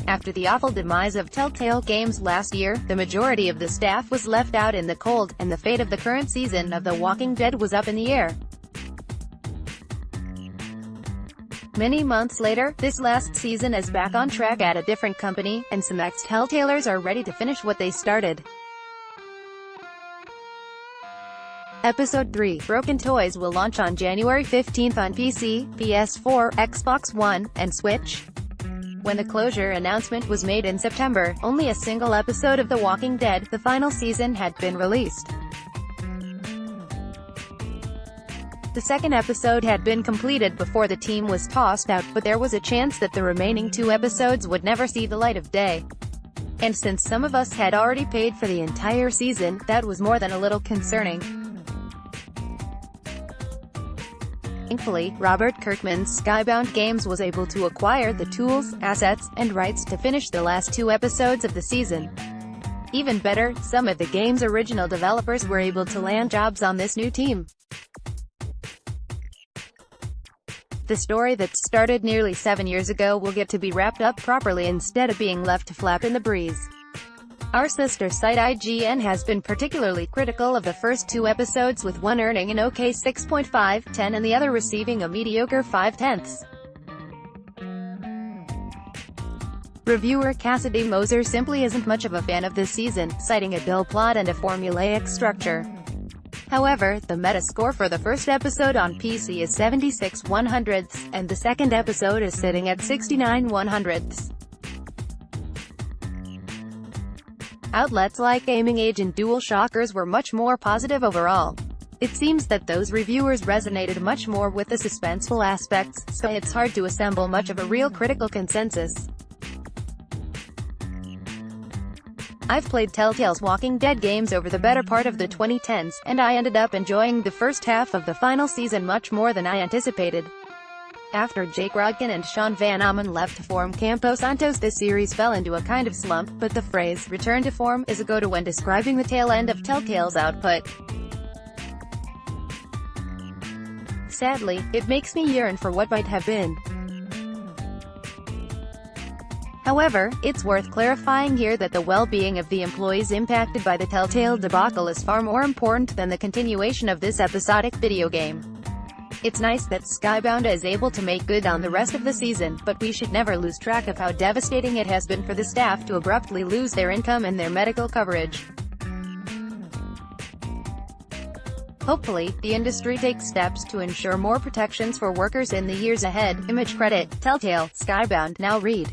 After the awful demise of Telltale Games last year, the majority of the staff was left out in the cold, and the fate of the current season of The Walking Dead was up in the air. Many months later, this last season is back on track at a different company, and some ex-Telltalers are ready to finish what they started. Episode 3, Broken Toys, will launch on January 15 on PC, PS4, Xbox One, and Switch. When the closure announcement was made in September, only a single episode of The Walking Dead, the final season, had been released. The second episode had been completed before the team was tossed out, but there was a chance that the remaining 2 episodes would never see the light of day. And since some of us had already paid for the entire season, that was more than a little concerning. Thankfully, Robert Kirkman's Skybound Games was able to acquire the tools, assets, and rights to finish the last 2 episodes of the season. Even better, some of the game's original developers were able to land jobs on this new team. The story that started nearly 7 years ago will get to be wrapped up properly instead of being left to flap in the breeze. Our sister site IGN has been particularly critical of the first 2 episodes, with one earning an OK 6.5/10 and the other receiving a mediocre 5/10. Reviewer Cassidy Moser simply isn't much of a fan of this season, citing a dull plot and a formulaic structure. However, the Metascore for the first episode on PC is 76/100, and the second episode is sitting at 69/100. Outlets like Gaming Age and DualShockers were much more positive overall. It seems that those reviewers resonated much more with the suspenseful aspects, so it's hard to assemble much of a real critical consensus. I've played Telltale's Walking Dead games over the better part of the 2010s, and I ended up enjoying the first half of the final season much more than I anticipated. After Jake Rodkin and Sean Van Amen left to form Campo Santos, the series fell into a kind of slump, but the phrase "return to form" is a go-to when describing the tail end of Telltale's output. Sadly, it makes me yearn for what might have been. However, it's worth clarifying here that the well-being of the employees impacted by the Telltale debacle is far more important than the continuation of this episodic video game. It's nice that Skybound is able to make good on the rest of the season, but we should never lose track of how devastating it has been for the staff to abruptly lose their income and their medical coverage. Hopefully, the industry takes steps to ensure more protections for workers in the years ahead. Image credit, Telltale, Skybound, now read.